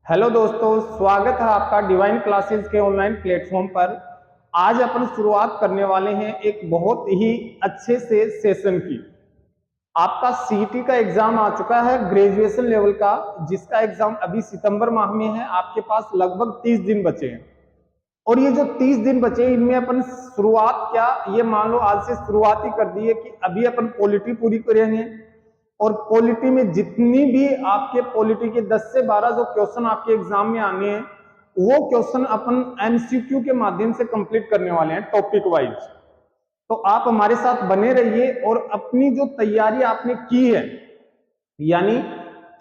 Hello दोस्तों, स्वागत है आपका डिवाइन क्लासेस के ऑनलाइन प्लेटफॉर्म पर। आज अपन शुरुआत करने वाले हैं एक बहुत ही अच्छे से सेशन की। आपका सीईटी का एग्जाम आ चुका है ग्रेजुएशन लेवल का, जिसका एग्जाम अभी सितंबर माह में है। आपके पास लगभग 30 दिन बचे हैं और ये जो 30 दिन बचे इनमें अपन शुरुआत क्या, ये मान लो आज से शुरुआत ही कर दी है कि अभी अपन पॉलिटी पूरी करेंगे। और पॉलिटी में जितनी भी आपके पॉलिटी के 10 से 12 जो क्वेश्चन आपके एग्जाम में आने हैं, वो क्वेश्चन अपन एमसीक्यू के माध्यम से कंप्लीट करने वाले हैं टॉपिक वाइज। तो आप हमारे साथ बने रहिए और अपनी जो तैयारी आपने की है, यानी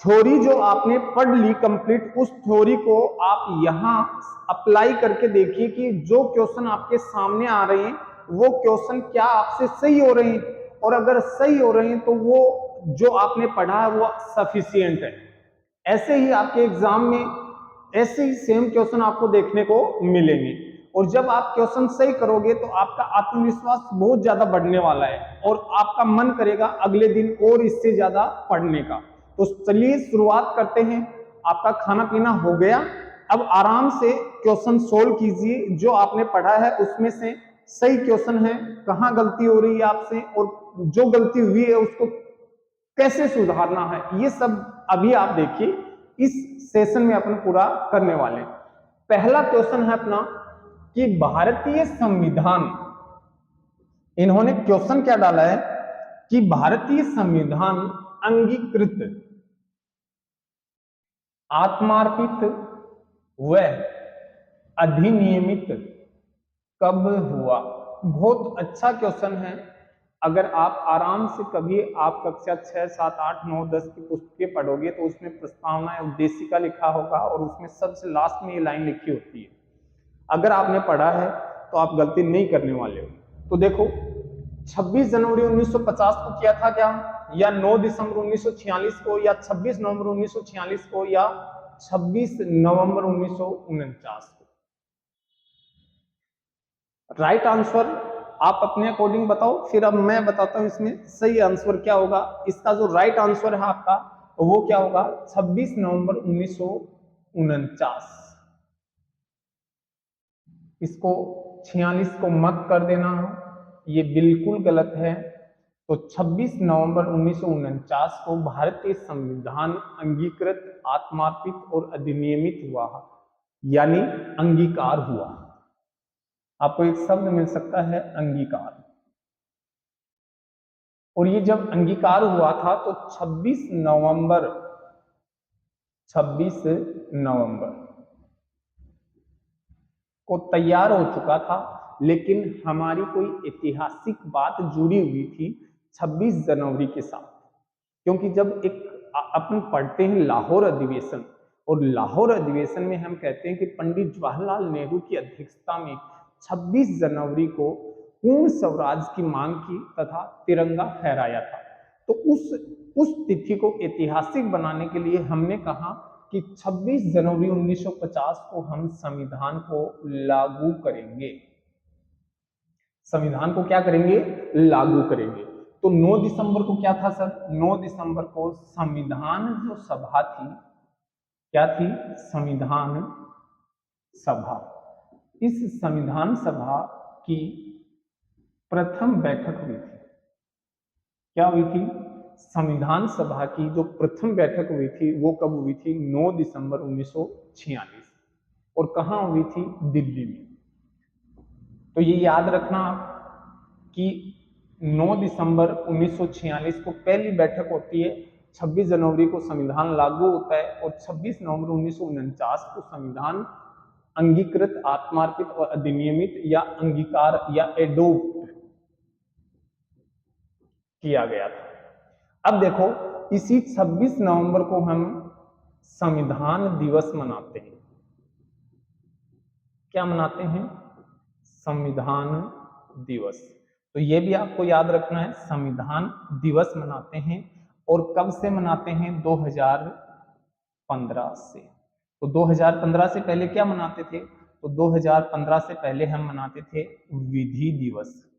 थ्योरी जो आपने पढ़ ली कंप्लीट, उस थ्योरी को आप यहां अप्लाई करके देखिए कि जो क्वेश्चन आपके सामने आ रहे हैं वो क्वेश्चन क्या आपसे सही हो रहे हैं, और अगर सही हो रहे हैं तो वो जो आपने पढ़ा है वो सफिशियंट है। ऐसे ही आपके एग्जाम में ऐसे ही सेम क्वेश्चन आपको देखने को मिलेंगे। और जब आप क्वेश्चन सही करोगे तो आपका आत्मविश्वास बहुत ज्यादा बढ़ने वाला है और आपका मन करेगा अगले दिन और इससे ज्यादा पढ़ने का। तो चलिए शुरुआत करते हैं। आपका खाना पीना हो गया, अब आराम से क्वेश्चन सोल्व कीजिए। जो आपने पढ़ा है उसमें से सही क्वेश्चन है, कहाँ गलती हो रही है आपसे, और जो गलती हुई है उसको कैसे सुधारना है, ये सब अभी आप देखिए। इस सेशन में अपन पूरा करने वाले हैं। पहला क्वेश्चन है अपना कि भारतीय संविधान, इन्होंने क्वेश्चन क्या डाला है कि भारतीय संविधान अंगीकृत, आत्मार्पित व अधिनियमित कब हुआ। बहुत अच्छा क्वेश्चन है। अगर आप आराम से कभी आप कक्षा 6, 7, 8, 9, 10 की पुस्तकें पढ़ोगे तो उसमें प्रस्तावना उद्देशिका लिखा होगा और उसमें सबसे लास्ट में ये लाइन लिखी होती है। अगर आपने पढ़ा है तो आप गलती नहीं करने वाले हो। तो देखो, 26 जनवरी 1950 को किया था क्या, या 9 दिसंबर 1946 को, या 26 नवंबर 1946 को, या 26 नवंबर 1949 को। राइट आंसर आप अपने अकॉर्डिंग बताओ, फिर अब मैं बताता हूं इसमें सही आंसर क्या होगा। इसका जो राइट आंसर है आपका वो क्या होगा, 26 नवंबर 1949। इसको 46 को मत कर देना, ये बिल्कुल गलत है। तो 26 नवंबर 1949 को भारतीय संविधान अंगीकृत, आत्मार्पित और अधिनियमित हुआ, यानी अंगीकार हुआ। आपको एक शब्द मिल सकता है अंगीकार। और ये जब अंगीकार हुआ था तो 26 नवंबर 26 नवंबर को तैयार हो चुका था, लेकिन हमारी कोई ऐतिहासिक बात जुड़ी हुई थी 26 जनवरी के साथ। क्योंकि जब एक अपन पढ़ते हैं लाहौर अधिवेशन, और लाहौर अधिवेशन में हम कहते हैं कि पंडित जवाहरलाल नेहरू की अध्यक्षता में 26 जनवरी को पूर्ण स्वराज की मांग की तथा तिरंगा फहराया था। तो उस तिथि को ऐतिहासिक बनाने के लिए हमने कहा कि 26 जनवरी 1950 को हम संविधान को लागू करेंगे। संविधान को क्या करेंगे, लागू करेंगे। तो 9 दिसंबर को क्या था सर, 9 दिसंबर को संविधान जो सभा थी, क्या थी, संविधान सभा। इस संविधान सभा की प्रथम बैठक हुई थी। क्या हुई थी, संविधान सभा की जो प्रथम बैठक हुई थी वो कब हुई थी, 9 दिसंबर 1946। और कहां हुई थी, दिल्ली में। तो ये याद रखना आप कि 9 दिसंबर 1946 को पहली बैठक होती है, 26 जनवरी को संविधान लागू होता है और 26 नवंबर 1949 को संविधान अंगीकृत, आत्मार्पित और अधिनियमित या अंगीकार या एडोप्ट किया गया था। अब देखो, इसी 26 नवंबर को हम संविधान दिवस मनाते हैं। क्या मनाते हैं, संविधान दिवस। तो ये भी आपको याद रखना है, संविधान दिवस मनाते हैं। और कब से मनाते हैं, 2015 से। तो 2015 से पहले क्या मनाते थे, तो 2015 से पहले हम मनाते थे विधि दिवस।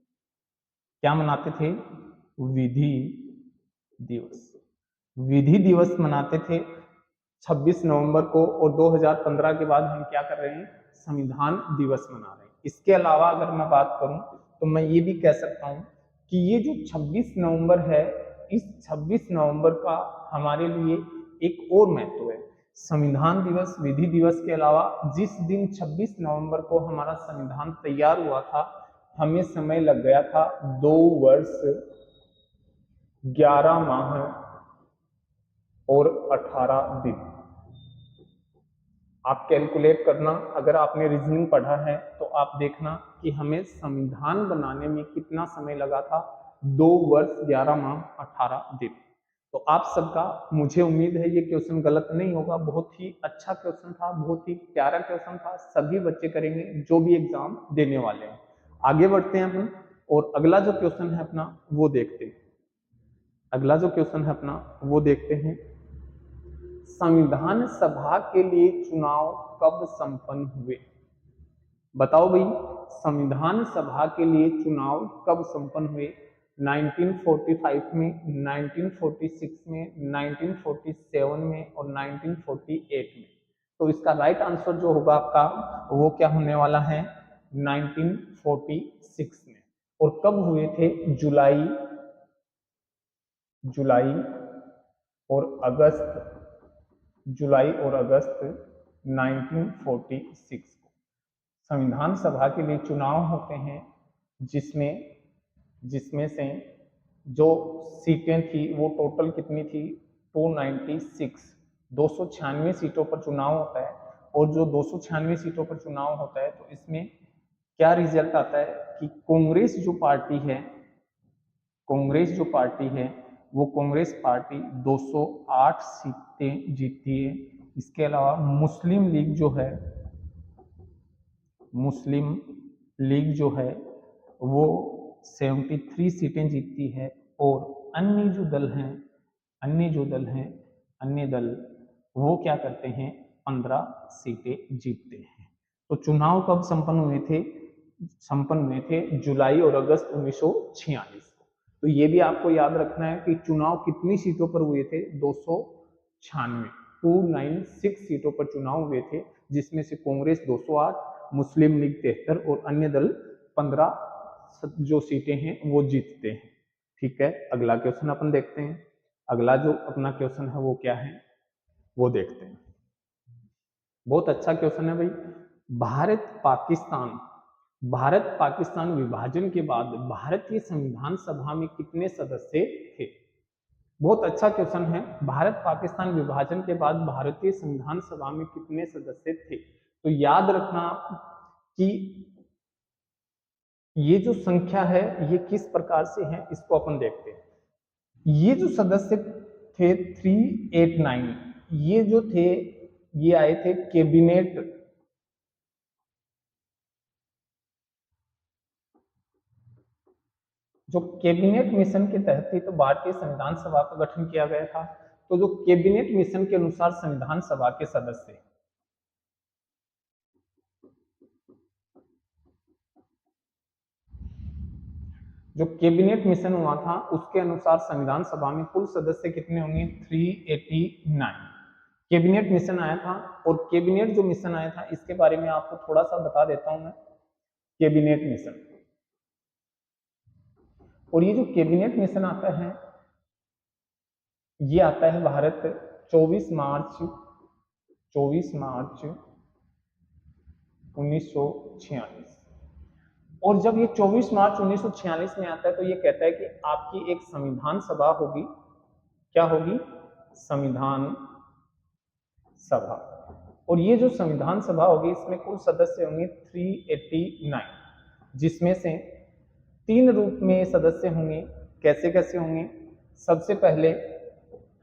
क्या मनाते थे, विधि दिवस। विधि दिवस मनाते थे 26 नवंबर को, और 2015 के बाद हम क्या कर रहे हैं, संविधान दिवस मना रहे हैं। इसके अलावा अगर मैं बात करूं तो मैं ये भी कह सकता हूं कि ये जो 26 नवंबर है, इस 26 नवंबर का हमारे लिए एक और महत्व है। संविधान दिवस, विधि दिवस के अलावा जिस दिन 26 नवंबर को हमारा संविधान तैयार हुआ था, हमें समय लग गया था 2 वर्ष 11 माह और 18 दिन। आप कैलकुलेट करना, अगर आपने रीजनिंग पढ़ा है तो आप देखना कि हमें संविधान बनाने में कितना समय लगा था, 2 वर्ष 11 माह 18 दिन। तो आप सबका, मुझे उम्मीद है ये क्वेश्चन गलत नहीं होगा, बहुत ही अच्छा क्वेश्चन था, बहुत ही प्यारा क्वेश्चन था, सभी बच्चे करेंगे जो भी एग्जाम देने वाले हैं। आगे बढ़ते हैं अपन, और अगला जो क्वेश्चन है अपना वो देखते हैं। अगला जो क्वेश्चन है अपना वो देखते हैं, संविधान सभा के लिए चुनाव कब संपन्न हुए? बताओ भाई, संविधान सभा के लिए चुनाव कब संपन्न हुए? 1945 में, 1946 में, 1947 में और 1948 में। तो इसका राइट आंसर जो होगा आपका वो क्या होने वाला है, 1946 में। और कब हुए थे? जुलाई और अगस्त, जुलाई और अगस्त 1946 को संविधान सभा के लिए चुनाव होते हैं, जिसमें से जो सीटें थी वो टोटल कितनी थी, 296, 296 सीटों पर चुनाव होता है। और जो 296 सीटों पर चुनाव होता है तो इसमें क्या रिजल्ट आता है कि कांग्रेस जो पार्टी है वो कांग्रेस पार्टी 208 सीटें जीतती है। इसके अलावा मुस्लिम लीग जो है वो 73 सीटें जीतती है। और अन्य दल वो क्या करते हैं, 15 सीटें जीतते हैं। तो चुनाव कब संपन्न हुए थे जुलाई और अगस्त 1946 को। तो ये भी आपको याद रखना है कि चुनाव कितनी सीटों पर हुए थे, 296 सीटों पर चुनाव हुए थे, जिसमें से कांग्रेस 208, मुस्लिम लीग 73 और अन्य दल 15 जो सीटें हैं वो जीतते हैं। ठीक है, अगला क्वेश्चन अपन देखते हैं। अगला जो अपना क्वेश्चन है वो क्या है वो देखते हैं। बहुत अच्छा क्वेश्चन है भाई। भारत पाकिस्तान विभाजन के बाद भारतीय संविधान सभा में कितने सदस्य थे? बहुत अच्छा क्वेश्चन है। भारत पाकिस्तान विभाजन के बाद भारतीय संविधान सभा में कितने सदस्य थे? तो याद रखना कि ये जो संख्या है ये किस प्रकार से है, इसको अपन देखते हैं। ये जो सदस्य थे 389, ये जो थे ये आए थे कैबिनेट मिशन के तहत थी। तो भारतीय संविधान सभा का गठन किया गया था। तो जो कैबिनेट मिशन के अनुसार संविधान सभा के सदस्य, जो कैबिनेट मिशन हुआ था उसके अनुसार संविधान सभा में कुल सदस्य कितने होंगे, 389 कैबिनेट मिशन आया था। और कैबिनेट जो मिशन आया था इसके बारे में आपको थोड़ा सा बता देता हूं मैं। कैबिनेट मिशन, और ये जो कैबिनेट मिशन आता है ये आता है भारत 24 मार्च 1946। और जब ये 24 मार्च 1946 में आता है तो ये कहता है कि आपकी एक संविधान सभा होगी। क्या होगी? संविधान सभा। और ये जो संविधान सभा होगी इसमें कुल सदस्य होंगे 389, जिसमें से 3 रूप में सदस्य होंगे। कैसे कैसे होंगे? सबसे पहले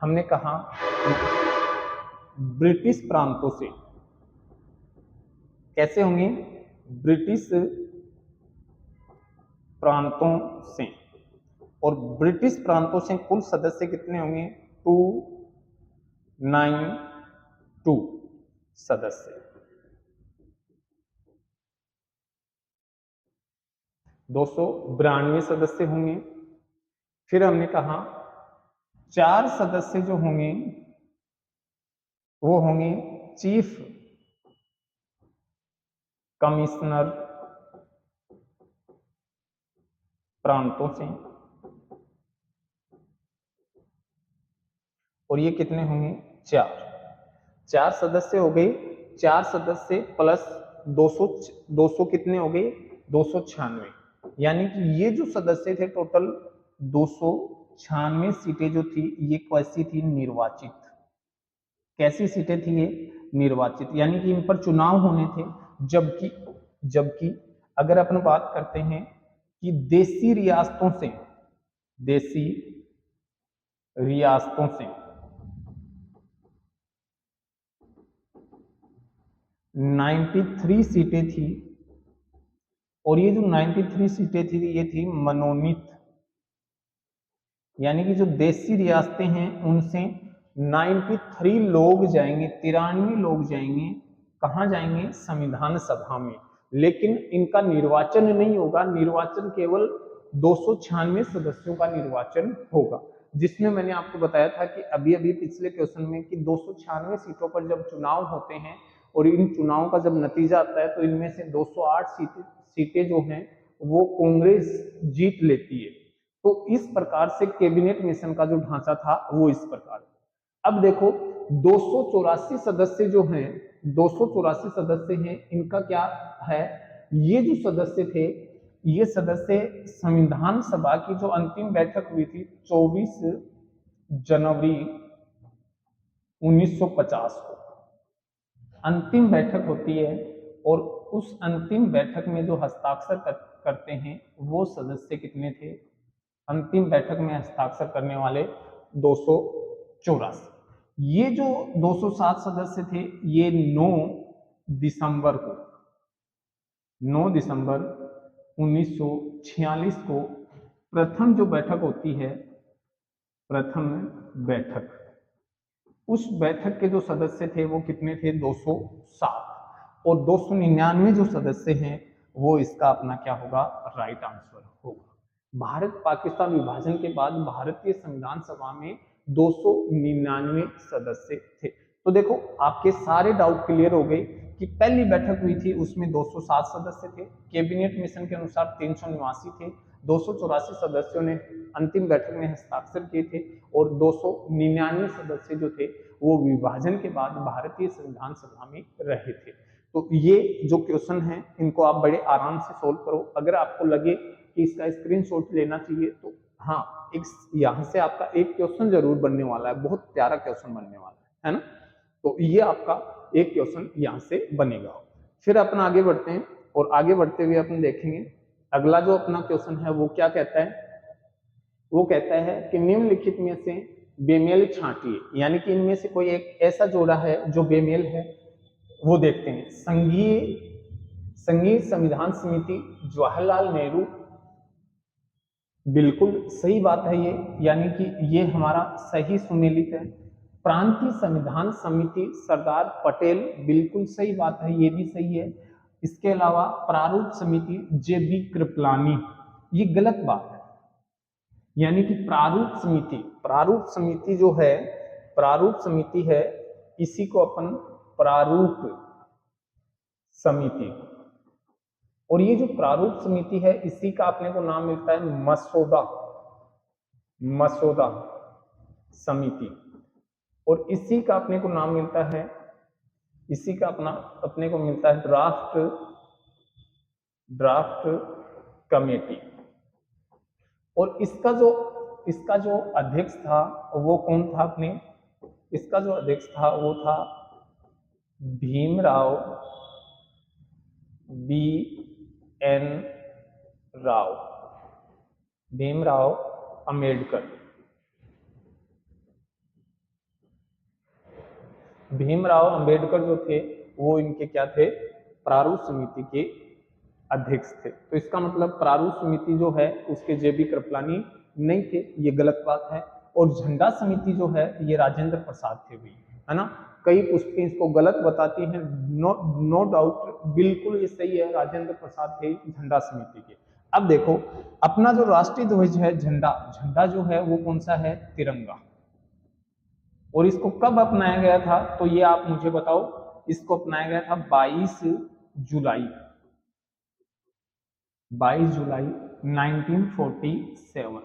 हमने कहा ब्रिटिश प्रांतों से। कैसे होंगे? ब्रिटिश प्रांतों से। और ब्रिटिश प्रांतों से कुल सदस्य कितने होंगे? 292 सदस्य। 292 सदस्य होंगे। फिर हमने कहा 4 सदस्य जो होंगे वो होंगे चीफ कमिश्नर प्रांतों से, और ये कितने होंगे? 4 सदस्य हो गए। 4 सदस्य प्लस 200 कितने हो गए? 296। यानी कि ये जो सदस्य थे टोटल 296 सीटें जो थी, ये कैसी थी? निर्वाचित। कैसी सीटें थी ये? निर्वाचित, यानी कि इन पर चुनाव होने थे। जबकि जबकि अगर अपन बात करते हैं कि देसी रियासतों से, देसी रियासतों से 93 सीटें थी, और ये जो 93 सीटें थी ये थी मनोनीत, यानी कि जो देसी रियासतें हैं उनसे 93 लोग जाएंगे, 93 लोग जाएंगे। कहां जाएंगे? संविधान सभा में। लेकिन इनका निर्वाचन नहीं होगा, निर्वाचन केवल 296 सदस्यों का निर्वाचन होगा, जिसमें मैंने आपको बताया था कि अभी अभी पिछले क्वेश्चन में कि 296 सीटों पर जब चुनाव होते हैं और इन चुनाव का जब नतीजा आता है तो इनमें से 208 सीटें जो हैं वो कांग्रेस जीत लेती है। तो इस प्रकार से कैबिनेट मिशन का जो ढांचा था वो इस प्रकार। अब देखो 284 सदस्य जो हैं, 284 सदस्य हैं, इनका क्या है? ये जो सदस्य थे, ये सदस्य संविधान सभा की जो अंतिम बैठक हुई थी 24 जनवरी 1950 को अंतिम बैठक होती है, और उस अंतिम बैठक में जो हस्ताक्षर करते हैं वो सदस्य कितने थे? अंतिम बैठक में हस्ताक्षर करने वाले 284। ये जो 207 सदस्य थे ये 9 दिसंबर 1946 को प्रथम जो बैठक होती है, प्रथम बैठक, उस बैठक के जो सदस्य थे वो कितने थे? 207, और 299 जो सदस्य हैं वो इसका अपना क्या होगा? राइट आंसर होगा। भारत पाकिस्तान विभाजन के बाद भारतीय संविधान सभा में 299 सदस्य थे। तो देखो आपके सारे डाउट क्लियर हो गए कि पहली बैठक हुई थी उसमें 207 सदस्य थे, कैबिनेट मिशन के अनुसार 389 थे, 284 सदस्यों ने अंतिम बैठक में हस्ताक्षर किए थे, और 299 सदस्य जो थे वो विभाजन के बाद भारतीय संविधान सभा में रहे थे। तो ये जो क्वेश्चन है इनको आप बड़े आराम से सोल्व करो। अगर आपको लगे कि इसका स्क्रीनशॉट लेना चाहिए तो हाँ, एक यहाँ से आपका एक क्वेश्चन जरूर बनने वाला है, बहुत प्यारा क्वेश्चन बनने वाला है ना। तो ये आपका एक क्वेश्चन यहाँ से बनेगा। फिर अपन आगे बढ़ते हैं, और आगे बढ़ते हुए अपन देखेंगे अगला जो अपना क्वेश्चन है वो क्या कहता है। वो कहता है कि निम्नलिखित में से बेमेल छांटिए, यानी कि इनमें से कोई एक ऐसा जोड़ा है जो बेमेल है, वो देखते हैं। संघीय संविधान समिति जवाहरलाल नेहरू, बिल्कुल सही बात है ये, यानी कि ये हमारा सही सुमेलित है। प्रांतीय संविधान समिति सरदार पटेल, बिल्कुल सही बात है, ये भी सही है। इसके अलावा प्रारूप समिति जे.बी. कृपलानी, ये गलत बात है, यानी कि प्रारूप समिति जो है, प्रारूप समिति है, इसी को अपन प्रारूप समिति, और ये जो प्रारूप समिति है इसी का अपने को नाम मिलता है मसौदा समिति, और इसी का अपने को नाम मिलता है, इसी का अपने को मिलता है ड्राफ्ट कमेटी। और इसका जो अध्यक्ष था वो कौन था अपने? इसका जो अध्यक्ष था वो था भीमराव B.N. राव, भीमराव अंबेडकर। भीमराव अंबेडकर जो थे वो इनके क्या थे? प्रारूप समिति के अध्यक्ष थे। तो इसका मतलब प्रारूप समिति जो है उसके जे.बी. कृपलानी नहीं थे, ये गलत बात है। और झंडा समिति जो है ये राजेंद्र प्रसाद थे भी, है ना। कई पुस्तकें इसको गलत बताती हैं, नो डाउट, बिल्कुल ये सही है, राजेंद्र प्रसाद थे झंडा समिति के। अब देखो अपना जो राष्ट्रीय ध्वज है, झंडा जो है वो कौन सा है? तिरंगा। और इसको कब अपनाया गया था, तो ये आप मुझे बताओ। इसको अपनाया गया था 22 जुलाई 22 जुलाई 1947।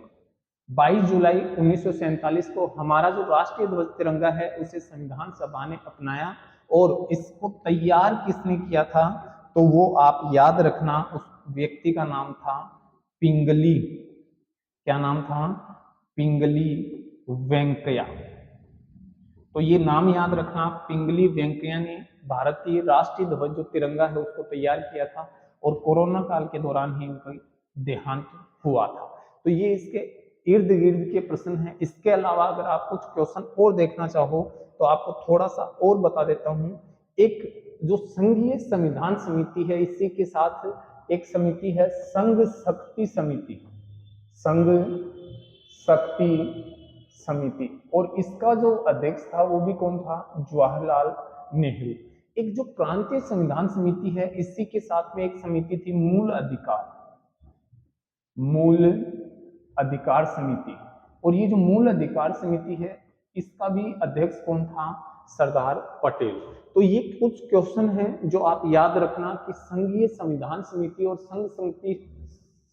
22 जुलाई 1947 को हमारा जो राष्ट्रीय ध्वज तिरंगा है उसे संविधान सभा ने अपनाया। और इसको तैयार किसने किया था, तो वो आप याद रखना, उस व्यक्ति का नाम था पिंगली। क्या नाम था? पिंगली वेंकैया। तो ये नाम याद रखना, पिंगली वेंकैया ने भारतीय राष्ट्रीय ध्वज जो तिरंगा है उसको तैयार किया था। और कोरोना काल के दौरान ही उनका देहांत हुआ था। तो ये इसके इर्द गिर्द के प्रश्न हैं। इसके अलावा अगर आप कुछ क्वेश्चन और देखना चाहो तो आपको थोड़ा सा और बता देता हूं। एक जो संघीय संविधान समिति है, इसी के साथ एक समिति है संघ शक्ति समिति। संघ शक्ति समिति, और इसका जो अध्यक्ष था वो भी कौन था? जवाहरलाल नेहरू। एक जो प्रांतीय संविधान समिति है, इसी के साथ में एक समिति थी मूल अधिकार समिति। और ये जो मूल अधिकार समिति है इसका भी अध्यक्ष कौन था? सरदार पटेल। तो ये कुछ क्वेश्चन हैं जो आप याद रखना कि संघीय संविधान समिति और संघ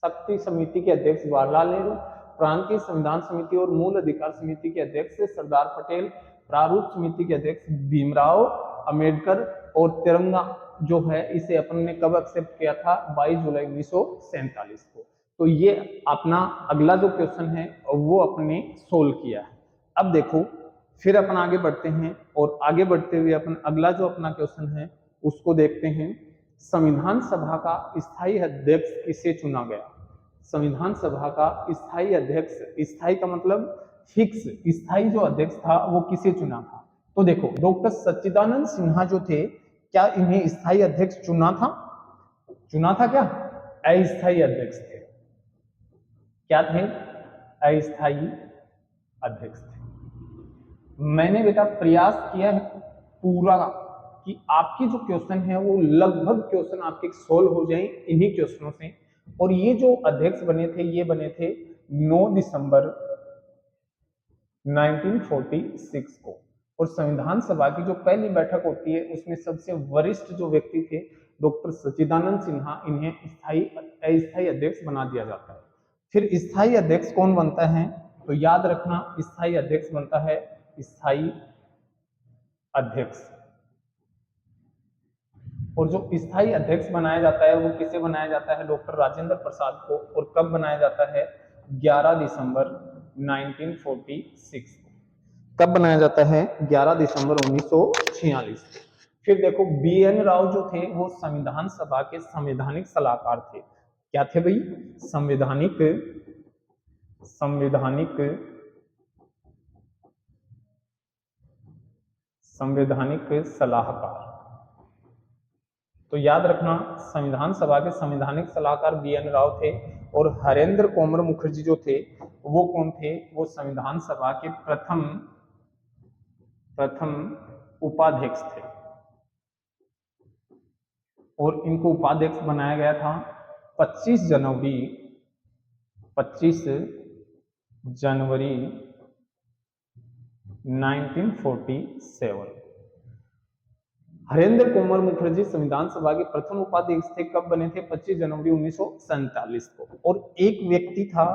शक्ति समिति के अध्यक्ष जवाहरलाल नेहरू, प्रांतीय संविधान समिति और मूल अधिकार समिति के अध्यक्ष सरदार पटेल, प्रारूप समिति के अध्यक्ष भीमराव अंबेडकर, और तिरंगा जो है इसे अपन ने कब एक्सेप्ट किया था? 22 जुलाई 1947 को। तो ये अपना अगला जो क्वेश्चन है वो अपने सोल्व किया है। अब देखो फिर अपन आगे बढ़ते हैं, और आगे बढ़ते हुए अपन अगला जो अपना क्वेश्चन है उसको देखते हैं। संविधान सभा का स्थायी अध्यक्ष किसे चुना गया? संविधान सभा का स्थायी अध्यक्ष, स्थायी का मतलब फिक्स, स्थायी जो अध्यक्ष था वो किसे चुना था? तो देखो डॉक्टर सच्चिदानंद सिन्हा जो थे, क्या इन्हें स्थायी अध्यक्ष चुना था? क्या? अस्थायी अध्यक्ष थे। क्या थे? अस्थायी अध्यक्ष थे। मैंने बेटा प्रयास किया है पूरा कि आपकी जो क्वेश्चन है वो लगभग क्वेश्चन आपके सोल्व हो जाए इन्हीं क्वेश्चनों से। और ये जो अध्यक्ष बने थे ये बने थे 9 दिसंबर 1946 को। और संविधान सभा की जो पहली बैठक होती है उसमें सबसे वरिष्ठ जो व्यक्ति थे डॉक्टर सच्चिदानंद सिन्हा, इन्हें अस्थायी अध्यक्ष बना दिया जाता है। फिर स्थायी अध्यक्ष कौन बनता है? तो याद रखना, स्थायी अध्यक्ष बनता है स्थायी अध्यक्ष। और जो स्थायी अध्यक्ष बनाया जाता है वो किसे बनाया जाता है? डॉक्टर राजेंद्र प्रसाद को। और कब बनाया जाता है? 11 दिसंबर 1946 को। कब बनाया जाता है? 11 दिसंबर 1946 को। फिर देखो BN राव जो थे वो संविधान सभा के संवैधानिक सलाहकार थे। क्या थे भाई? संवैधानिक सलाहकार। तो याद रखना संविधान सभा के संवैधानिक सलाहकार BN राव थे। और हरेंद्र कोमर मुखर्जी जो थे वो कौन थे? वो संविधान सभा के प्रथम उपाध्यक्ष थे। और इनको उपाध्यक्ष बनाया गया था 25 जनवरी 1947। हरेंद्र कोमल मुखर्जी संविधान सभा के प्रथम उपाध्यक्ष थे। कब बने थे? 25 जनवरी 1947 को। और एक व्यक्ति था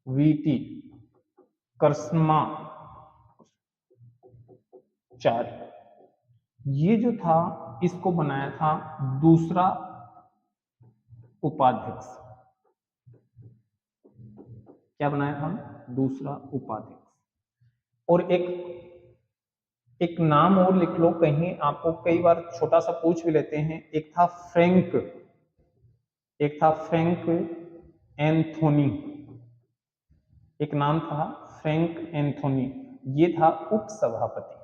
वीटी कृष्णाचार्य। ये जो था इसको बनाया था दूसरा उपाध्यक्ष। क्या बनाया था? दूसरा उपाध्यक्ष। और एक नाम और लिख लो, कहीं आपको कई बार छोटा सा पूछ भी लेते हैं। एक था फ्रैंक एंथोनी। एक नाम था फ्रैंक एंथोनी, ये था उपसभापति।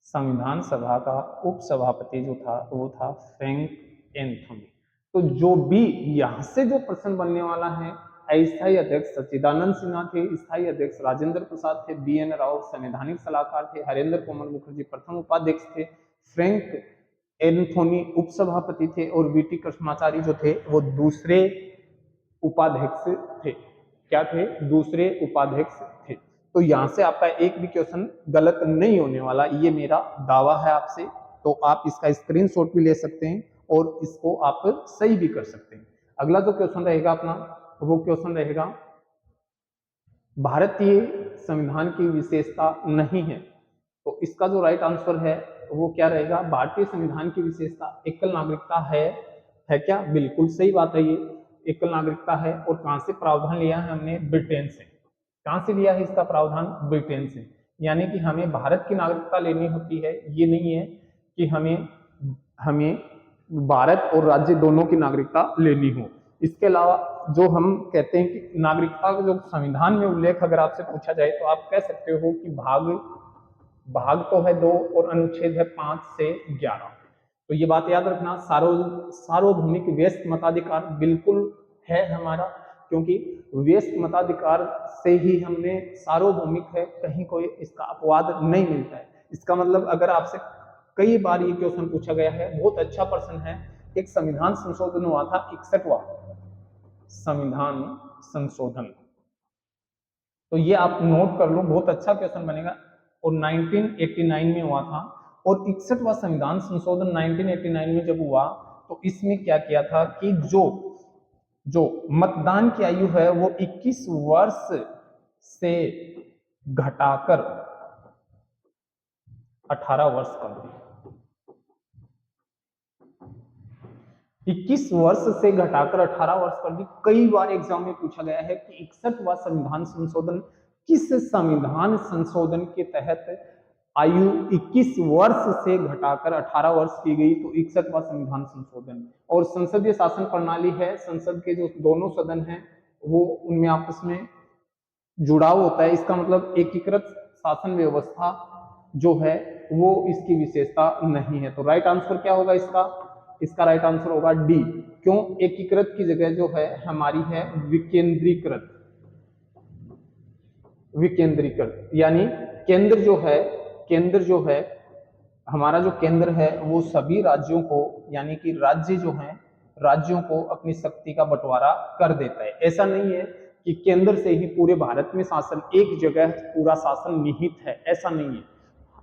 संविधान सभा का उपसभापति जो था वो था फ्रैंक एंथोनी। तो जो भी यहां से जो प्रश्न बनने वाला है, अस्थायी अध्यक्ष सच्चिदानंद सिन्हा थे, स्थायी अध्यक्ष राजेंद्र प्रसाद थे, BN राव संवैधानिक सलाहकार थे, हरेंद्र कोमल मुखर्जी प्रथम उपाध्यक्ष थे, फ्रैंक एंथोनी उपसभापति थे, और VT कृष्णाचार्य जो थे वो दूसरे उपाध्यक्ष थे। क्या थे, दूसरे उपाध्यक्ष थे। तो यहां से आपका एक भी क्वेश्चन गलत नहीं होने वाला, ये मेरा दावा है आपसे। तो आप इसका स्क्रीनशॉट भी ले सकते हैं और इसको आप सही भी कर सकते हैं। अगला जो क्वेश्चन रहेगा अपना, वो क्वेश्चन रहेगा भारतीय संविधान की विशेषता नहीं है। तो इसका जो राइट आंसर है वो क्या रहेगा, भारतीय संविधान की विशेषता एकल नागरिकता है क्या? बिल्कुल सही बात है, ये एकल नागरिकता है। और कहां से प्रावधान लिया है हमने? ब्रिटेन से। कहां से लिया है इसका प्रावधान? ब्रिटेन से। यानी कि हमें भारत की नागरिकता लेनी होती है, ये नहीं है कि हमें हमें भारत और राज्य दोनों की नागरिकता लेनी हो। इसके अलावा जो हम कहते हैं कि नागरिकता का जो संविधान में उल्लेख अगर आपसे पूछा जाए तो आप कह सकते हो कि भाग तो है 2 और अनुच्छेद है 5 से 11। तो ये बात याद रखना, सार्वभौमिक व्यस्त मताधिकार बिल्कुल है हमारा, क्योंकि व्यस्त मताधिकार से ही हमने सार्वभौमिक है, कहीं कोई इसका अपवाद नहीं मिलता है। इसका मतलब अगर आपसे कई बार ये क्वेश्चन पूछा गया है, बहुत अच्छा प्रश्न है। एक संविधान संशोधन हुआ था, 61वां संविधान संशोधन, तो ये आप नोट कर लो, बहुत अच्छा क्वेश्चन बनेगा। और 1989 में हुआ था। और 61वां संविधान संशोधन 1989 में जब हुआ तो इसमें क्या किया था कि जो मतदान की आयु है वो 21 वर्ष से घटाकर 18 वर्ष कर दी। 21 वर्ष से घटाकर 18 वर्ष कर दी। कई बार एग्जाम में पूछा गया है कि 61वां संविधान संशोधन किस संविधान संशोधन के तहत आयु 21 वर्ष से घटाकर 18 वर्ष की गई, तो 61वां संविधान संशोधन। और संसदीय शासन प्रणाली है, संसद के जो दोनों सदन हैं वो उनमें आपस में जुड़ाव होता है, इसका मतलब एकीकृत शासन व्यवस्था जो है वो इसकी विशेषता नहीं है। तो राइट आंसर क्या होगा इसका राइट आंसर होगा डी। क्यों? एकीकृत की जगह जो है हमारी है विकेंद्रीकृत। यानी केंद्र जो है हमारा जो केंद्र है वो सभी राज्यों को, यानी कि राज्य जो है राज्यों को अपनी शक्ति का बंटवारा कर देता है। ऐसा नहीं है कि केंद्र से ही पूरे भारत में शासन, एक जगह पूरा शासन निहित है, ऐसा नहीं है।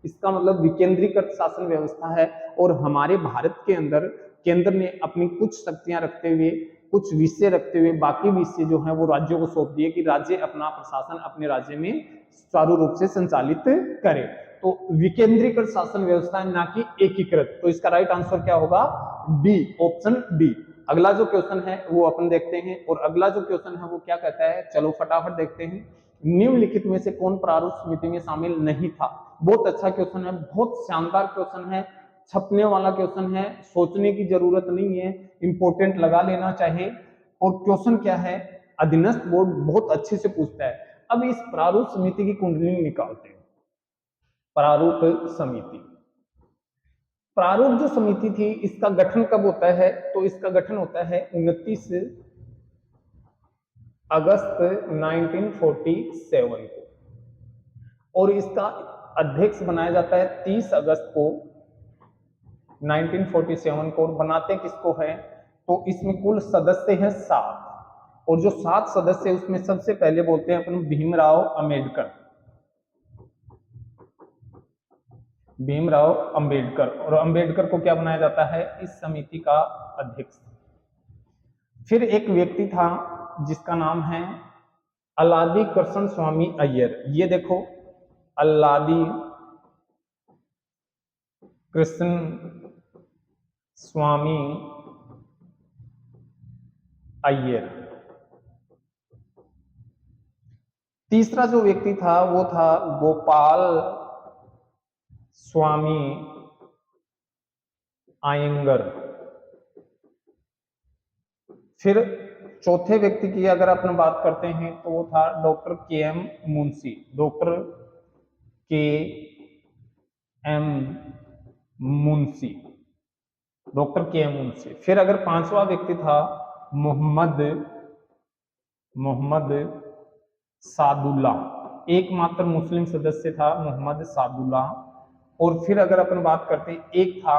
इसका मतलब विकेंद्रीकृत शासन व्यवस्था है। और हमारे भारत के अंदर केंद्र ने अपनी कुछ शक्तियां रखते हुए, कुछ विषय रखते हुए, बाकी विषय जो है वो राज्यों को सौंप दिए कि राज्य अपना प्रशासन अपने राज्य में सुचारू रूप से संचालित करे। तो विकेंद्रीकृत शासन व्यवस्था है, ना कि एकीकृत। तो इसका राइट आंसर क्या होगा? D, option D. अगला जो क्वेश्चन है वो अपन देखते हैं। और अगला जो क्वेश्चन है वो क्या कहता है, चलो फटाफट देखते हैं। निम्नलिखित में से कौन प्रारूप समिति में शामिल नहीं था? बहुत अच्छा क्वेश्चन है, बहुत शानदार क्वेश्चन है, छपने वाला क्वेश्चन है, सोचने की जरूरत नहीं है, इंपोर्टेंट लगा लेना चाहिए। और क्वेश्चन क्या है, अधीनस्थ बोर्ड बहुत अच्छे से पूछता है। अब इस प्रारूप समिति की कुंडली निकालते हैं। प्रारूप समिति, प्रारूप जो समिति थी इसका गठन कब होता है? तो इसका गठन होता है 29 अगस्त 1947 को। और इसका अध्यक्ष बनाया जाता है 30 अगस्त को 1947 को। बनाते किसको है? तो इसमें कुल सदस्य हैं 7। और जो 7 सदस्य उसमें सबसे पहले बोलते हैं अपन भीमराव अंबेडकर। और अंबेडकर को क्या बनाया जाता है? इस समिति का अध्यक्ष। फिर एक व्यक्ति था जिसका नाम है अल्लादी कृष्ण स्वामी अय्यर। ये देखो, अल्लादी कृष्ण स्वामी अय्यर। तीसरा जो व्यक्ति था वो था गोपाल स्वामी आयंगर। फिर चौथे व्यक्ति की अगर अपन बात करते हैं तो वो था डॉक्टर के एम मुंशी। डॉक्टर के एम मुंशी, डॉक्टर के एम मुंशी। फिर अगर पांचवा व्यक्ति था मोहम्मद सादुल्ला, एकमात्र मुस्लिम सदस्य था मोहम्मद सादुल्ला। और फिर अगर अपन बात करते हैं, एक था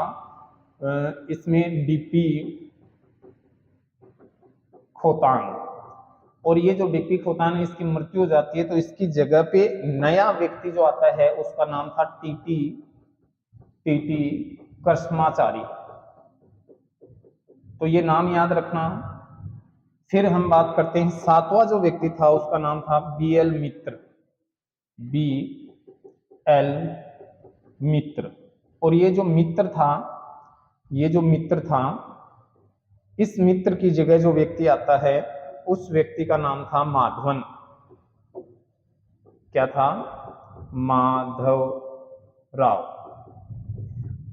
इसमें डीपी खोतांग। और ये जो व्यक्ति होता है ना, इसकी मृत्यु हो जाती है, तो इसकी जगह पे नया व्यक्ति जो आता है उसका नाम था टीटी टीटी कृष्णाचारी। तो ये नाम याद रखना। फिर हम बात करते हैं, सातवां जो व्यक्ति था उसका नाम था बीएल मित्र, बीएल मित्र। और ये जो मित्र था, ये जो मित्र था, इस मित्र की जगह जो व्यक्ति आता है उस व्यक्ति का नाम था माधवन। क्या था? माधव राव।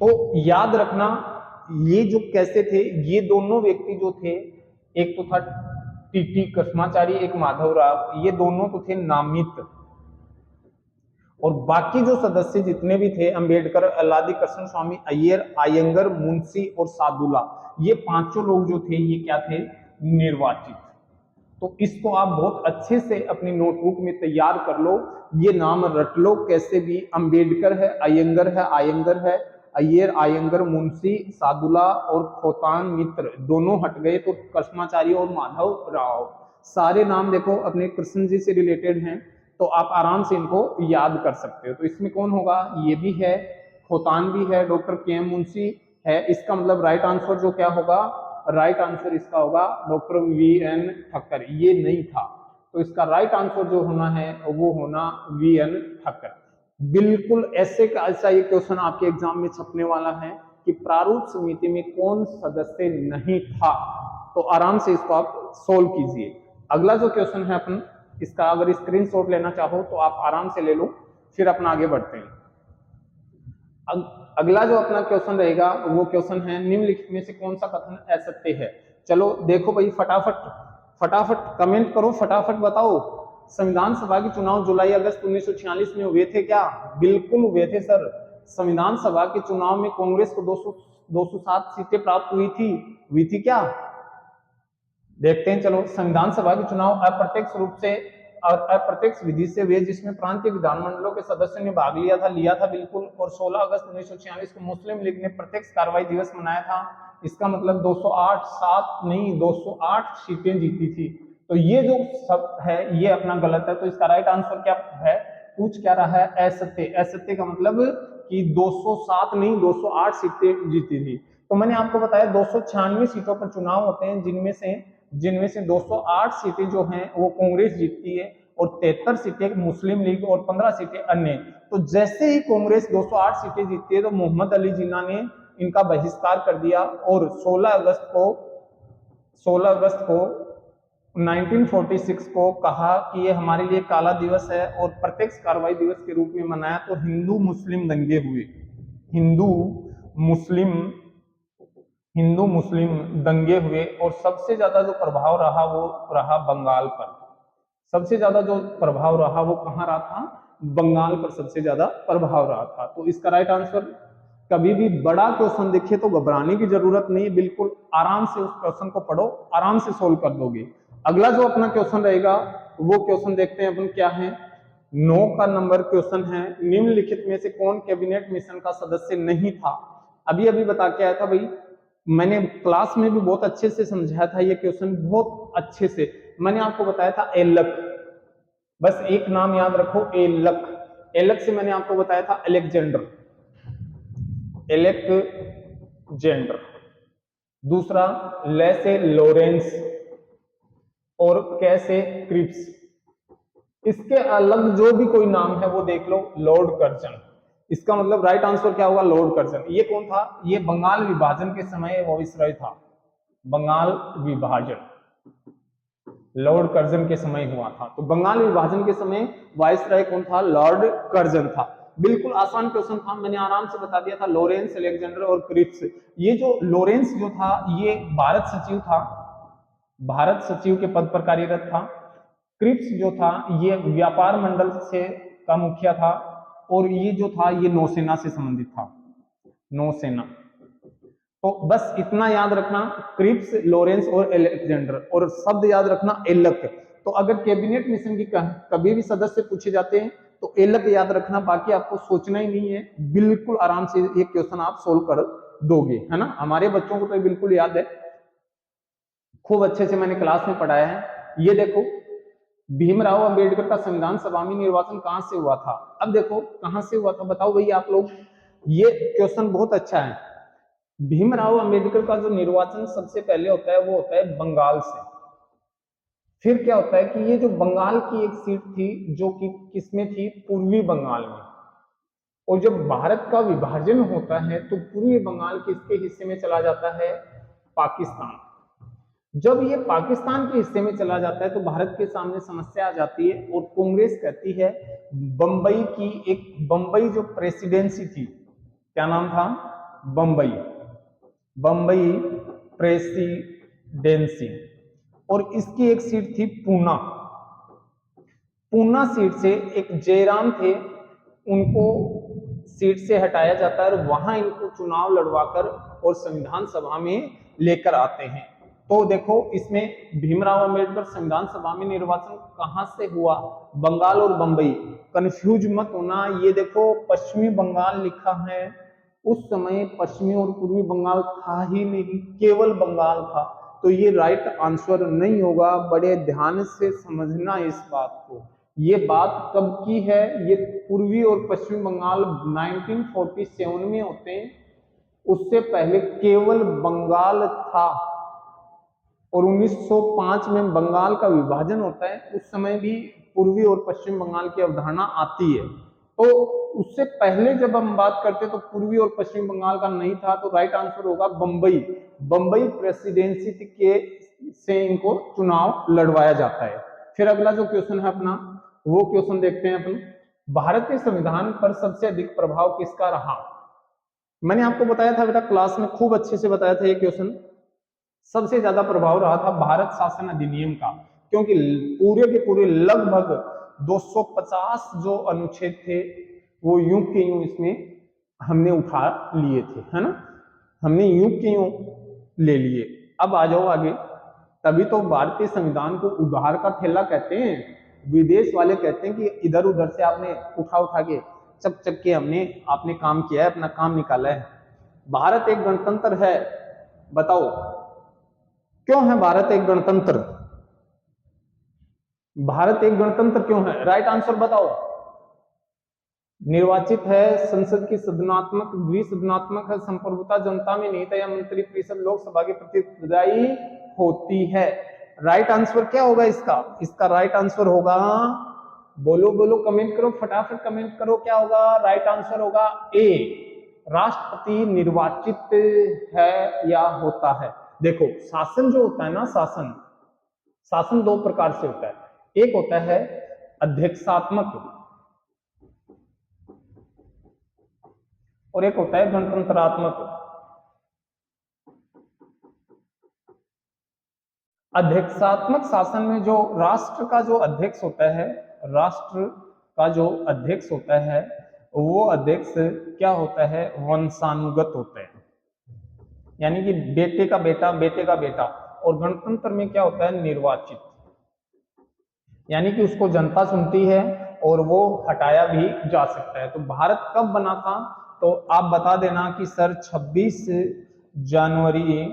तो याद रखना, ये जो कैसे थे, ये दोनों व्यक्ति जो थे, एक तो था टीटी कृष्णाचारी, एक माधव राव, ये दोनों तो थे नामित। और बाकी जो सदस्य जितने भी थे, अंबेडकर, अल्लादी कृष्ण स्वामी अय्यर, आयंगर, मुंशी और सादुल्ला, ये पांचों लोग जो थे ये क्या थे? निर्वाचित। तो इसको आप बहुत अच्छे से अपनी नोटबुक में तैयार कर लो, ये नाम रट लो कैसे भी। अंबेडकर है, अयंगर है, अय्यर, आयंगर, मुंशी, सादुल्ला और खोतान मित्र दोनों हट गए, तो कृष्णाचार्य और माधव राव। सारे नाम देखो अपने कृष्ण जी से रिलेटेड हैं, तो आप आराम से इनको याद कर सकते हो। तो इसमें कौन होगा? ये भी है, खोतान भी है, डॉक्टर के एम मुंशी है। इसका मतलब राइट आंसर जो क्या होगा? राइट आंसर इसका होगा डॉक्टर वी एन ठक्कर। ये नहीं था, तो इसका राइट आंसर जो होना है वो होना वी एन ठक्कर। बिल्कुल ऐसे का ऐसा ये क्वेश्चन आपके एग्जाम में छपने वाला है कि प्रारूप समिति में कौन सदस्य नहीं था, तो आराम से इसको आप सोल्व कीजिए। अगला जो क्वेश्चन है अपन, इसका अगर स्क्रीनशॉट लेना चाहो तो आप आराम से ले लो, फिर अपना आगे बढ़ते हैं। अगला जो अपना क्वेश्चन रहेगा वो क्वेश्चन है, निम्नलिखित में से कौन सा कथन असत्य है? चलो देखो भाई, फटाफट कमेंट करो, फटाफट बताओ। संविधान सभा के चुनाव जुलाई अगस्त 1946 में हुए थे क्या? बिल्कुल हुए थे सर। संविधान सभा के चुनाव में कांग्रेस को 207 सीटें प्राप्त हुई थी क्या? देखते हैं। चलो, संविधान सभा के चुनाव अप्रत्यक्ष रूप से और अप्रत्यक्ष विधि से हुए, जिसमें प्रांतीय विधानमंडलों के सदस्यों ने भाग लिया था बिल्कुल। और 16 अगस्त 1946 को मुस्लिम लीग ने प्रत्यक्ष कार्रवाई दिवस मनाया था। इसका मतलब 208 सीटें जीती थी। तो ये जो सब है ये अपना गलत है, तो इसका राइट आंसर क्या है? पूछ क्या रहा है? असत्य। असत्य का मतलब कि 207 नहीं 208 सीटें जीती थी। तो मैंने आपको बताया 296 सीटों पर चुनाव होते हैं, जिनमें से 208 सीटें जो हैं वो कांग्रेस जीतती है और 73 सीटें मुस्लिम लीग और 15 सीटें अन्य। तो जैसे ही कांग्रेस 208 सीटें जीतती है तो मोहम्मद अली जिन्ना ने इनका बहिष्कार कर दिया और 16 अगस्त को 1946 को कहा कि ये हमारे लिए काला दिवस है और प्रत्यक्ष कार्रवाई दिवस के रूप में मनाया। तो हिंदू मुस्लिम दंगे हुए, हिंदू मुस्लिम दंगे हुए और सबसे ज्यादा जो प्रभाव रहा वो रहा बंगाल पर। सबसे ज्यादा जो प्रभाव रहा वो कहाँ रहा था? बंगाल पर सबसे ज्यादा प्रभाव रहा था। तो इसका राइट आंसर, कभी भी बड़ा क्वेश्चन दिखे तो घबराने की जरूरत नहीं, बिल्कुल आराम से उस क्वेश्चन को पढ़ो, आराम से सोल्व कर दोगे। अगला जो अपना क्वेश्चन रहेगा वो क्वेश्चन देखते हैं अपन क्या है। 9 का नंबर क्वेश्चन है, निम्नलिखित में से कौन कैबिनेट मिशन का सदस्य नहीं था? अभी बता के आया था भाई, मैंने क्लास में भी बहुत अच्छे से समझाया था ये क्वेश्चन, बहुत अच्छे से मैंने आपको बताया था एलक। बस एक नाम याद रखो, एलक। एलक से मैंने आपको बताया था अलेक्जेंडर, दूसरा ले से लॉरेंस और कैसे क्रिप्स। इसके अलग जो भी कोई नाम है वो देख लो, लॉर्ड कर्जन। इसका मतलब राइट आंसर क्या होगा? Lord Curzon. ये कौन था? ये बंगाल विभाजन के समय वाइसरॉय था। बंगाल विभाजन लॉर्ड कर्जन के समय हुआ था। तो बंगाल विभाजन के समय वाइसरॉय कौन था? लॉर्ड कर्जन था। बिल्कुल आसान क्वेश्चन था, मैंने आराम से बता दिया था। लॉरेंस, अलेक्जेंडर और क्रिप्स। ये जो लॉरेंस जो था ये भारत सचिव था, भारत सचिव के पद पर कार्यरत था। क्रिप्स जो था ये व्यापार मंडल से का मुखिया था और ये जो था ये नौसेना से संबंधित था, नौसेना। तो बस इतना याद रखना, क्रिप्स, लॉरेंस और अलेक्जेंडर, और शब्द याद रखना एलक। तो अगर कैबिनेट मिशन की कभी भी सदस्य पूछे जाते हैं तो एलक याद रखना, बाकी आपको सोचना ही नहीं है, बिल्कुल आराम से ये क्वेश्चन आप सोल्व कर दोगे, है ना। हमारे बच्चों को तो बिल्कुल याद है, खूब अच्छे से मैंने क्लास में पढ़ाया है। ये देखो भीमराव अंबेडकर का संविधान सभा में निर्वाचन कहां से हुआ था? अब देखो कहां से हुआ था बताओ भाई आप लोग, ये क्वेश्चन बहुत अच्छा है। भीमराव अंबेडकर का जो निर्वाचन सबसे पहले होता है वो होता है बंगाल से। फिर क्या होता है कि ये जो बंगाल की एक सीट थी जो कि किसमें थी, पूर्वी बंगाल में। और जब भारत का विभाजन होता है तो पूर्वी बंगाल किसके हिस्से में चला जाता है, पाकिस्तान। जब ये पाकिस्तान के हिस्से में चला जाता है तो भारत के सामने समस्या आ जाती है और कांग्रेस कहती है बंबई की, एक बंबई जो प्रेसिडेंसी थी, क्या नाम था, बंबई, बंबई प्रेसिडेंसी। और इसकी एक सीट थी पूना। पूना सीट से एक जयराम थे, उनको सीट से हटाया जाता है और वहां इनको चुनाव लड़वाकर और संविधान सभा में लेकर आते हैं। तो देखो इसमें भीमराव अंबेडकर संविधान सभा में निर्वाचन कहां से हुआ, बंगाल और बंबई। कंफ्यूज मत होना, ये देखो पश्चिमी बंगाल लिखा है, उस समय पश्चिमी और पूर्वी बंगाल था ही नहीं, केवल बंगाल था। तो ये राइट आंसर नहीं होगा, बड़े ध्यान से समझना इस बात को। ये बात कब की है, ये पूर्वी और पश्चिमी बंगाल 1947 में होते हैं, उससे पहले केवल बंगाल था। और 1905 में बंगाल का विभाजन होता है, उस समय भी पूर्वी और पश्चिम बंगाल की अवधारणा आती है। तो उससे पहले जब हम बात करते तो पूर्वी और पश्चिम बंगाल का नहीं था, तो राइट आंसर होगा बंबई। बंबई प्रेसिडेंसी के से इनको चुनाव लड़वाया जाता है। फिर अगला जो क्वेश्चन है अपना, वो क्वेश्चन देखते हैं अपन, भारतीय संविधान पर सबसे अधिक प्रभाव किसका रहा? मैंने आपको बताया था बेटा, क्लास में खूब अच्छे से बताया था ये क्वेश्चन। सबसे ज्यादा प्रभाव रहा था भारत शासन अधिनियम का, क्योंकि पूरे के पूरे लगभग 250 जो अनुच्छेद थे वो यूं के यूं इसमें हमने उठा लिए थे, है ना, हमने यूं के यूं ले लिए। अब आ जाओ आगे। तभी तो भारतीय संविधान को उधार का थैला कहते हैं, विदेश वाले कहते हैं कि इधर उधर से आपने उठा उठा के चक चक के आपने काम किया है, अपना काम निकाला है। भारत एक गणतंत्र है, बताओ क्यों है भारत एक गणतंत्र? भारत एक गणतंत्र क्यों है, राइट आंसर बताओ। निर्वाचित है, संसद की सदनात्मक द्विसदनात्मक है, संप्रभुता जनता में निहित है, या मंत्रिपरिषद लोकसभा के प्रति उत्तरदायी होती है। राइट आंसर क्या होगा इसका? इसका राइट आंसर होगा, बोलो बोलो, कमेंट करो, फटाफट कमेंट करो, क्या होगा? राइट आंसर होगा ए, राष्ट्रपति निर्वाचित है या होता है। देखो शासन जो होता है ना, शासन, शासन दो प्रकार से होता है, एक होता है अध्यक्षात्मक और एक होता है गणतंत्रात्मक। अध्यक्षात्मक शासन में जो राष्ट्र का जो अध्यक्ष होता है, राष्ट्र का जो अध्यक्ष होता है, वो अध्यक्ष क्या होता है, वंशानुगत होता है, यानी कि बेटे का बेटा, बेटे का बेटा। और गणतंत्र में क्या होता है, निर्वाचित, यानी कि उसको जनता चुनती है और वो हटाया भी जा सकता है। तो भारत कब बना था? तो आप बता देना कि सर 26 जनवरी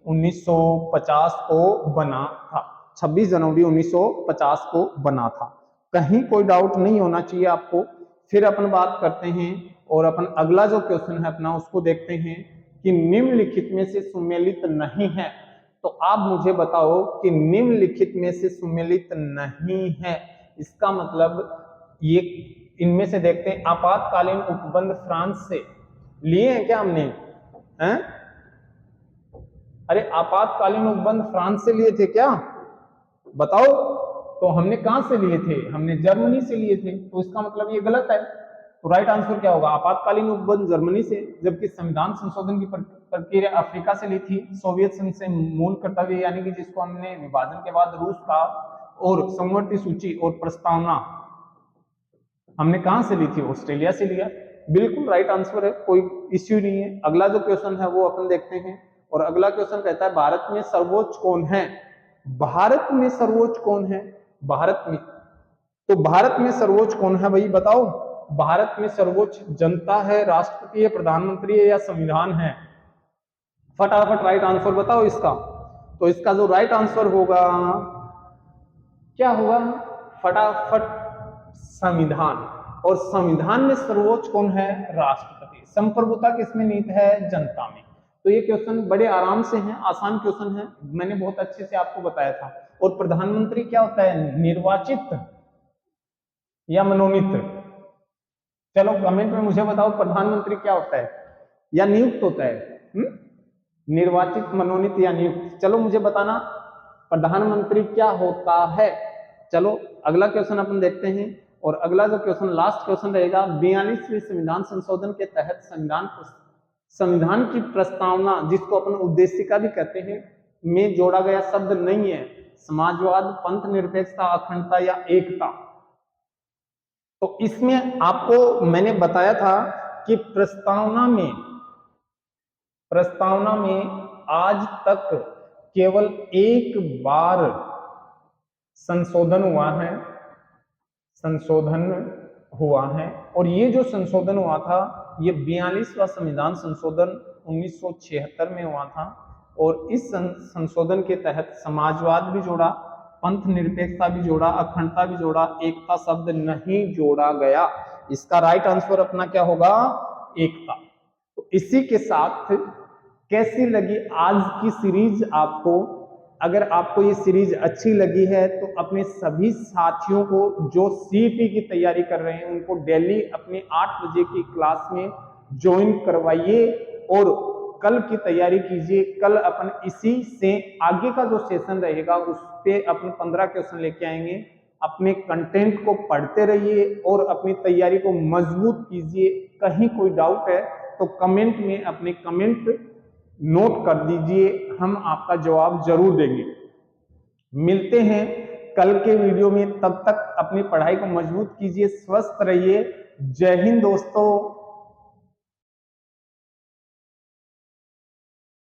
1950 को बना था, 26 जनवरी 1950 को बना था। कहीं कोई डाउट नहीं होना चाहिए आपको। फिर अपन बात करते हैं और अपन अगला जो क्वेश्चन है अपना उसको देखते हैं कि निम्नलिखित में से सुमेलित नहीं है। तो आप मुझे बताओ कि निम्नलिखित में से सुमेलित नहीं है, इसका मतलब ये इनमें से देखते हैं, आपातकालीन उपबंध फ्रांस से लिए हैं क्या हमने, हैं? अरे आपातकालीन उपबंध फ्रांस से लिए थे क्या, बताओ। तो हमने कहां से लिए थे, हमने जर्मनी से लिए थे, तो इसका मतलब ये गलत है। तो राइट आंसर क्या होगा, आपातकालीन उपबंध जर्मनी से, जबकि संविधान संशोधन की प्रक्रिया अफ्रीका से ली थी, सोवियत संघ से मूल कर्तव्य, यानी कि जिसको हमने विभाजन के बाद रूस का, और समवर्ती सूची और प्रस्तावना हमने कहां से ली थी, ऑस्ट्रेलिया से लिया। बिल्कुल राइट आंसर है, कोई इश्यू नहीं है। अगला जो क्वेश्चन है वो अपन देखते हैं, और अगला क्वेश्चन कहता है भारत में सर्वोच्च कौन है? भारत में सर्वोच्च कौन है, भारत में, तो भारत में सर्वोच्च कौन है भाई बताओ। भारत में सर्वोच्च जनता है, राष्ट्रपति है, प्रधानमंत्री है, या संविधान है? फटाफट राइट आंसर बताओ इसका। तो इसका जो राइट आंसर होगा क्या होगा, फटाफट संविधान, और संविधान में सर्वोच्च कौन है? राष्ट्रपति। संप्रभुता किसमें निहित है? जनता में। तो ये क्वेश्चन बड़े आराम से हैं, आसान क्वेश्चन है, मैंने बहुत अच्छे से आपको बताया था। और प्रधानमंत्री क्या होता है? निर्वाचित या मनोनीत? चलो कमेंट में मुझे बताओ, प्रधानमंत्री क्या होता है या नियुक्त होता है? निर्वाचित, मनोनीत या नियुक्त? चलो मुझे बताना प्रधानमंत्री क्या होता है। चलो अगला क्वेश्चन अपन देखते हैं। और अगला जो क्वेश्चन, लास्ट क्वेश्चन रहेगा, 42वें संविधान संशोधन के तहत संविधान की प्रस्तावना, जिसको अपन उद्देशिका भी कहते हैं, में जोड़ा गया शब्द नहीं है समाजवाद, पंथ निरपेक्षता, अखंडता या एकता। तो इसमें आपको मैंने बताया था कि प्रस्तावना में आज तक केवल एक बार संशोधन हुआ है, और ये जो संशोधन हुआ था, ये 42वां संविधान संशोधन 1976 में हुआ था। और इस संशोधन के तहत समाजवाद भी जोड़ा, पंथ निरपेक्षता भी जोड़ा, अखंडता भी जोड़ा, एकता शब्द नहीं जोड़ा गया। इसका राइट आंसर अपना क्या होगा? एकता। तो इसी के साथ कैसी लगी आज की सीरीज आपको? अगर आपको ये सीरीज अच्छी लगी है तो अपने सभी साथियों को जो सीईटी की तैयारी कर रहे हैं उनको डेली अपने 8 बजे की क्लास में ज्वाइन करवाइए और कल की तैयारी कीजिए। कल अपन इसी से आगे का जो सेशन रहेगा उस पे अपन 15 क्वेश्चन लेके आएंगे। अपने कंटेंट को पढ़ते रहिए और अपनी तैयारी को मजबूत कीजिए। कहीं कोई डाउट है तो कमेंट में अपने कमेंट नोट कर दीजिए, हम आपका जवाब जरूर देंगे। मिलते हैं कल के वीडियो में, तब तक अपनी पढ़ाई को मजबूत कीजिए, स्वस्थ रहिए। जय हिंद दोस्तों।